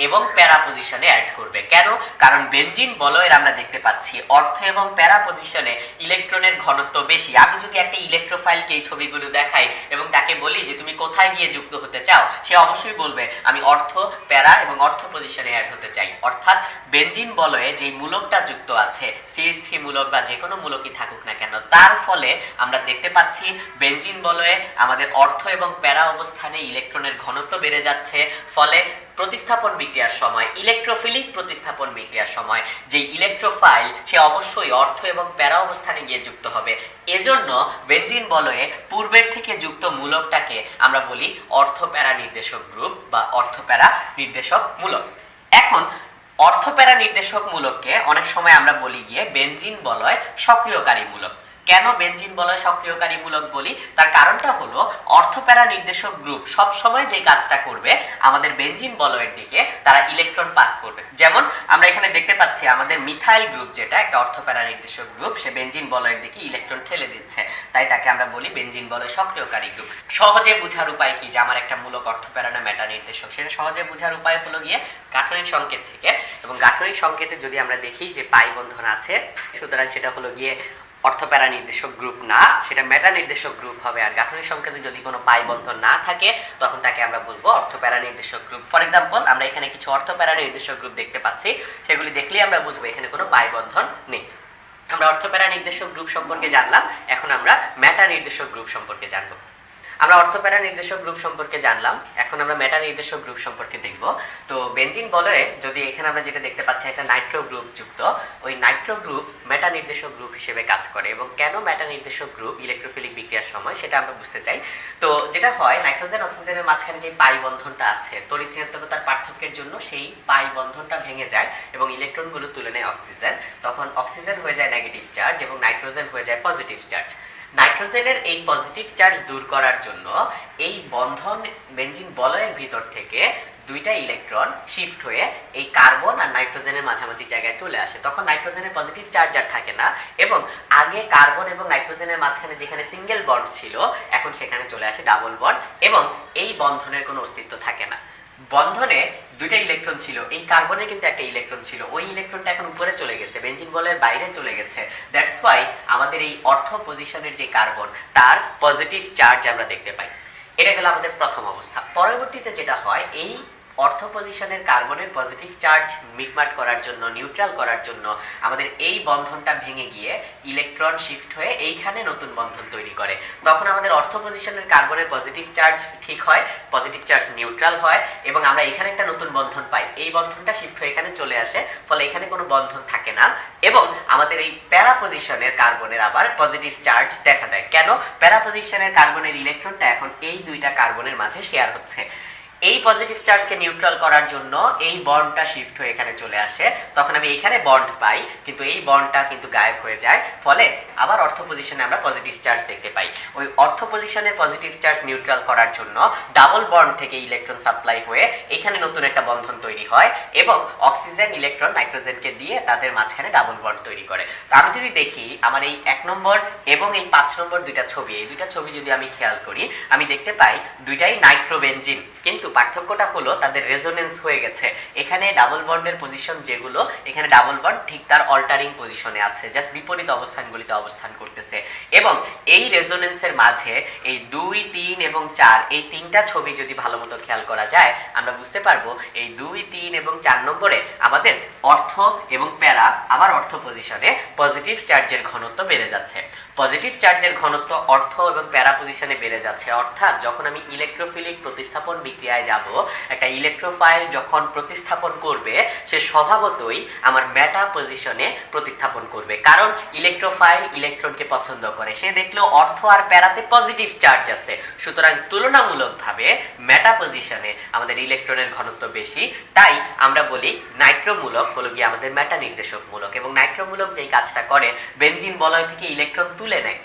এবং প্যারা পজিশনে অ্যাড করবে। কেন? কারণ বেনজিন বলয়ের আমরা দেখতে পাচ্ছি অর্থ এবং প্যারা পজিশনে ইলেকট্রনের ঘনত্ব বেশি। আমি যদি একটা ইলেকট্রোফাইলকে এই ছবিগুলো দেখাই এবং তাকে বলি যে তুমি কোথায় গিয়ে যুক্ত হতে চাও, সে অবশ্যই বলবে আমি অর্থ, প্যারা এবং অর্থ পজিশনে অ্যাড হতে চাই। অর্থাৎ বেনজিন বলয়ে যে মূলকটা যুক্ত আছে, CH3 মূলক বা যে কোনো মূলকই থাকুক না কেন, তার ফলে আমরা দেখতে পাচ্ছি বেনজিন বলয়ে আমাদের অর্থ এবং প্যারা অবস্থানে ইলেকট্রনের ঘনত্ব বেড়ে যাচ্ছে। ফলে প্রতিস্থাপন বিক্রিয়ার সময়, ইলেকট্রোফিলিক প্রতিস্থাপন বিক্রিয়ার সময় যে ইলেকট্রোফাইল, সে অবশ্যই অর্থ এবং প্যারা অবস্থানে গিয়ে যুক্ত হবে। এজন্য বেনজিন বলয়ে পূর্বের থেকে যুক্ত মূলকটাকে আমরা বলি অর্থ প্যারা নির্দেশক গ্রুপ বা অর্থ প্যারা নির্দেশক মূলক। এখন অর্থ প্যারা নির্দেশক মূলককে অনেক সময় আমরা বলি গিয়ে বেনজিন বলয় সক্রিয়কারী মূলক। কেন বেনজিন বলয় সক্রিয়কারী মূলক বলি? তার কারণটা হলো অর্থপ্যারা নির্দেশক গ্রুপ সব সময় যে কাজটা করবে, আমাদের বেনজিন বলয়ের দিকে তারা ইলেকট্রন পাস করবে। যেমন আমরা এখানে দেখতে পাচ্ছি আমাদের মিথাইল গ্রুপ, যেটা একটা অর্থপ্যারা নির্দেশক গ্রুপ, সে বেনজিন বলয়ের দিকে ইলেকট্রন ঠেলে দিচ্ছে, তাই তাকে আমরা বলি বেনজিন বলয় সক্রিয়কারী গ্রুপ। সহজে বোঝার উপায় কি যে আমার একটা মূলক অর্থপ্যারা না মেটা নির্দেশক, সেটা সহজে বোঝার উপায় হলো গিয়ে গাঠনিক সংকেত থেকে। এবং গাঠনিক সংকেতে যদি আমরা দেখি যে পাই বন্ধন আছে, সুতরাং সেটা হলো গিয়ে অর্থপ্যারা নির্দেশক গ্রুপ না, সেটা মেটা নির্দেশক গ্রুপ হবে। আর গাঠনিক সংকেতে যদি কোনো পাই বন্ধন না থাকে, তখন তাকে আমরা বলবো অর্থপ্যারা নির্দেশক গ্রুপ। ফর এক্সাম্পল, আমরা এখানে কিছু অর্থপ্যারা নির্দেশক গ্রুপ দেখতে পাচ্ছি, সেগুলি দেখলেই আমরা বুঝবো এখানে কোনো পাই বন্ধন নেই। আমরা অর্থপ্যারা নির্দেশক গ্রুপ সম্পর্কে জানলাম, এখন আমরা মেটা নির্দেশক গ্রুপ সম্পর্কে জানবো। আমরা অর্থপ্যারা নির্দেশক গ্রুপ সম্পর্কে জানলাম, এখন আমরা মেটা নির্দেশক গ্রুপ সম্পর্কে দেখব। তো বেনজিন বলয়ে যদি এখানে আমরা যেটা দেখতে পাচ্ছি একটা নাইট্রো গ্রুপ যুক্ত, ওই নাইট্রো গ্রুপ মেটা নির্দেশক গ্রুপ হিসেবে কাজ করে। এবং কেন মেটা নির্দেশক গ্রুপ ইলেকট্রোফিলিক বিক্রিয়ার সময় সেটা আমরা বুঝতে চাই। তো যেটা হয়, নাইট্রোজেন অক্সিজেনের মাঝখানে যে পাই বন্ধনটা আছে, তড়িৎ ঋণাত্মকতার পার্থক্যের জন্য সেই পাই বন্ধনটা ভেঙে যায় এবং ইলেকট্রনগুলো তুলে নেয় অক্সিজেন। তখন অক্সিজেন হয়ে যায় নেগেটিভ চার্জ এবং নাইট্রোজেন হয়ে যায় পজিটিভ চার্জ। নাইট্রোজেনের এই পজিটিভ চার্জ দূর করার জন্য এই বন্ধন বেনজিন বলয়ের ভিতর থেকে দুইটা ইলেকট্রন শিফট হয়ে এই কার্বন আর নাইট্রোজেনের মাঝামাঝি জায়গায় চলে আসে। তখন নাইট্রোজেনের পজিটিভ চার্জ আর থাকে না এবং আগে কার্বন এবং নাইট্রোজেনের মাঝখানে যেখানে সিঙ্গেল বন্ড ছিল, এখন সেখানে চলে আসে ডাবল বন্ড এবং এই বন্ধনের কোনো অস্তিত্ব থাকে না। বন্ধনে দুইটা ইলেকট্রন ছিল, এই কার্বনের কিন্তু একটা ইলেকট্রন ছিল, ওই ইলেকট্রনটা এখন উপরে চলে গেছে, বেনজিন বলয়ের বাইরে চলে গেছে। দ্যাটস ওয়াই আমাদের এই অর্থ পজিশনের যে কার্বন, তার পজিটিভ চার্জ আমরা দেখতে পাই। এটা হলো আমাদের প্রথম অবস্থা। পরবর্তীতে যেটা হয়, এই অর্থ পজিশনের কার্বনের পজিটিভ চার্জ মিটমাট করার জন্য, নিউট্রাল করার জন্য আমাদের এই বন্ধনটা ভেঙে গিয়ে ইলেকট্রন শিফট হয়ে এইখানে নতুন বন্ধন তৈরি করে। তখন আমাদের অর্থ পজিশনের কার্বনের পজিটিভ চার্জ ঠিক হয়, পজিটিভ চার্জ নিউট্রাল হয় এবং আমরা এখানে একটা নতুন বন্ধন পাই। এই বন্ধনটা শিফট হয়ে এখানে চলে আসে, ফলে এখানে কোনো বন্ধন থাকে না এবং আমাদের এই প্যারা পজিশনের কার্বনের আবার পজিটিভ চার্জ দেখা দেয়। কেন? প্যারা পজিশনের কার্বনের ইলেকট্রনটা এখন এই দুইটা কার্বনের মাঝে শেয়ার হচ্ছে। এই পজিটিভ চার্জকে নিউট্রাল করার জন্য এই বন্ডটা শিফট হয়ে এখানে চলে আসে, তখন আমি এখানে বন্ড পাই, কিন্তু এই বন্ডটা কিন্তু গায়েব হয়ে যায়, ফলে আবার অর্থ পজিশনে আমরা পজিটিভ চার্জ দেখতে পাই। ওই অর্থ পজিশনের পজিটিভ চার্জ নিউট্রাল করার জন্য ডাবল বন্ড থেকে ইলেকট্রন সাপ্লাই হয়ে এখানে নতুন একটা বন্ধন তৈরি হয় এবং অক্সিজেন ইলেকট্রন নাইট্রোজেনকে দিয়ে তাদের মাঝখানে ডাবল বন্ড তৈরি করে। তো আমি যদি দেখি আমার এই 1 নম্বর এবং এই 5 নম্বর দুইটা ছবি, এই দুইটা ছবি যদি আমি খেয়াল করি, আমি দেখতে পাই দুইটাই নাইট্রোবেনজিন, কিন্তু পার্থক্যটা হলো তাদের রেজোনেন্স হয়ে গেছে। এখানে ডাবল বন্ডের পজিশন যেগুলো, এখানে ডাবল বন্ড ঠিক তার অল্টারিং পজিশনে আছে, জাস্ট বিপরীত অবস্থানগুলিতে অবস্থান করতেছে। এবং এই রেজোনেন্সের মাঝে এই 2, 3 এবং 4 এই তিনটা ছবি যদি ভালো মতো খেয়াল করা যায়, আমরা বুঝতে পারবো এই 2, 3 এবং 4 নম্বরে আমাদের অর্থ এবং প্যারা আবার অর্থ পজিশনে পজিটিভ চার্জের ঘনত্ব বেড়ে যাচ্ছে। পজিটিভ চার্জের ঘনত্ব অর্থ এবং প্যারা পজিশনে বেড়ে যাচ্ছে, অর্থাৎ যখন আমি ইলেকট্রোফিলিক প্রতিস্থাপন বিক্রিয়ায় যাব, একটা ইলেকট্রোফাইল যখন প্রতিস্থাপন করবে, সে স্বভাবতই আমার মেটা পজিশনে প্রতিস্থাপন করবে, কারণ ইলেকট্রোফাইল ইলেকট্রনকে পছন্দ করে। সে দেখলো অর্থ আর প্যারাতে পজিটিভ চার্জ আছে, সুতরাং তুলনামূলকভাবে মেটা পজিশনে আমাদের ইলেকট্রনের ঘনত্ব বেশি। তাই আমরা বলি নাইট্রোমূলক হলো গিয়ে আমাদের মেটা নির্দেশক মূলক, এবং নাইট্রোমূলক যেই কাজটা করে, বেনজিন বলয় থেকে ইলেকট্রন তুলে নেয়।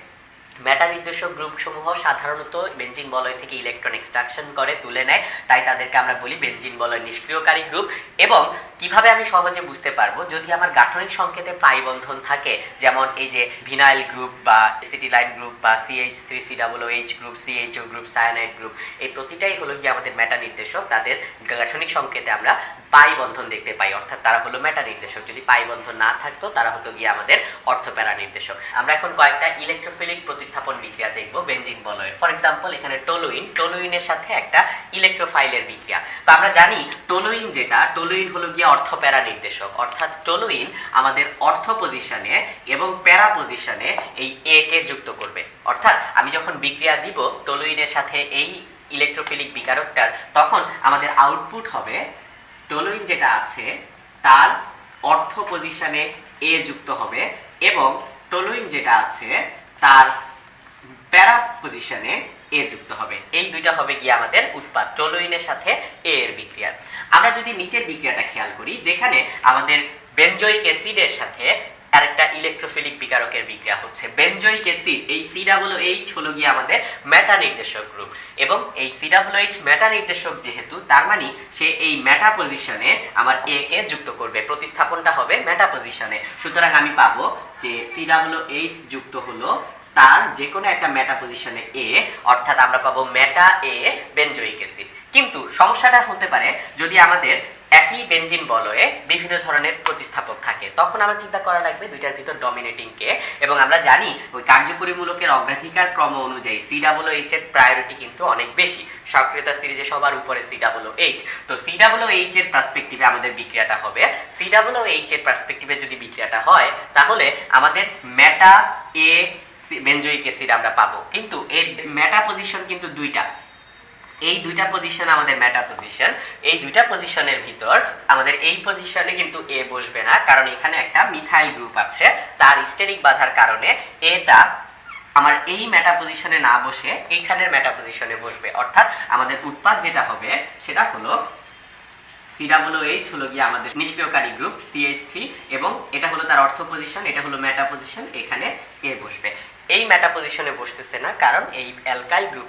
মেটা নির্দেশক গ্রুপ সমূহ সাধারণত বেনজিন বলয় থেকে ইলেকট্রন এক্সট্রাকশন করে, তুলে নেয়, তাই তাদেরকে আমরা বলি বেনজিন বলয় নিষ্ক্রিয়কারী গ্রুপ। এবং কিভাবে আমি সহজে বুঝতে পারবো, যদি আমার গাঠনিক সংকেতে পাই বন্ধন থাকে, যেমন এই যে ভিনাইল গ্রুপ বা এসিটিলাইন গ্রুপ বা CH3COOH group, CHO group, cyanide group, এই প্রতিটাই হলো গিয়ে আমাদের মেটা নির্দেশক। তাদের গাঠনিক সংকেতে আমরা পাই বন্ধন দেখতে পাই, অর্থাৎ তারা হলো মেটা নির্দেশক। যদি পাই বন্ধন না থাকতো, তারা হতো গিয়ে আমাদের অর্থপ্যারা নির্দেশক। আমরা এখন কয়েকটা ইলেকট্রোফিলিক প্রতিস্থাপন বিক্রিয়া দেখব বেনজিন বলয়ের। ফর এক্সাম্পল, এখানে টলুইনের সাথে একটা ইলেকট্রোফাইলের বিক্রিয়া। তো আমরা জানি টলুইন হলো গিয়ে অর্থপ্যারা নির্দেশক, অর্থাৎ টলুইন আমাদের অর্থ পজিশনে এবং প্যারা পজিশনে এই এ কে যুক্ত করবে। অর্থাৎ আমি যখন বিক্রিয়া দিব টলুইনের সাথে এই ইলেকট্রোফিলিক বিকারকটার, তখন আমাদের আউটপুট হবে টলুইন যেটা আছে তার অর্থ পজিশনে এ যুক্ত হবে এবং টলুইন যেটা আছে তার প্যারা পজিশনে এ যুক্ত হবে। এই দুইটা হবে গিয়ে আমাদের উৎপাদ, টলুইনের সাথে এ এর বিক্রিয়া। আমরা যদি নিচের বিক্রিয়াটা খেয়াল করি, যেখানে আমাদের বেনজোইক অ্যাসিডের সাথে আরেকটা ইলেকট্রোফিলিক বিকারকের বিক্রিয়া হচ্ছে। বেনজোইক অ্যাসিড, এই COOH হলো গিয়ে আমাদের মেটা নির্দেশক গ্রুপ, এবং এই COOH মেটা নির্দেশক যেহেতু, তার মানে সে এই মেটা পজিশনে আমার এ কে যুক্ত করবে, প্রতিস্থাপনটা হবে মেটা পজিশনে। সুতরাং আমি পাবো যে COOH যুক্ত হলো তার যে কোনো একটা মেটা পজিশনে এ, অর্থাৎ আমরা পাবো মেটা এ বেনজোইক অ্যাসিড। কিন্তু সমস্যাটা হতে পারে যদি আমাদের একই বেনজিন বলয়ে বিভিন্ন ধরনের প্রতিস্থাপক থাকে, তখন আমরা চিন্তা করা লাগবে দুইটার ভিতর ডমিনেটিং কে। এবং আমরা জানি ওই কার্যকরী মূলকের অগ্রাধিকার ক্রম অনুযায়ী COOH এর প্রায়োরিটি কিন্তু অনেক বেশি, সক্রিয়তা সিরিজে সবার উপরে COOH। তো COOH এর পার্সপেক্টিভে আমাদের বিক্রিয়াটা হবে, COOH এর পার্সপেক্টিভে যদি বিক্রিয়াটা হয়, তাহলে আমাদের মেটা এ বেনজোইক অ্যাসিড আমরা পাবো, কিন্তু এর মেটা পজিশন কিন্তু দুইটা। এই দুইটা পজিশন আমাদের মেটা পজিশন। এই দুইটা পজিশনের ভিতর আমাদের এই পজিশনে কিন্তু এ বসবে না, কারণ এখানে একটা মিথাইল গ্রুপ আছে, তার স্টেরিক বাধার কারণে এটা আমার এই মেটা পজিশনে না বসে এইখানের মেটা পজিশনে বসবে। অর্থাৎ আমাদের উৎপাদ যেটা হবে সেটা হলো COOH হলো গিয়ে আমাদের নিষ্ক্রিয়কারী গ্রুপ CH3, এবং এটা হলো তার অর্থ পজিশন, এটা হলো মেটা পজিশন, এখানে এ বসবে। এই মেটা পজিশনে বসতেছে না কারণ এই অ্যালকাইল গ্রুপে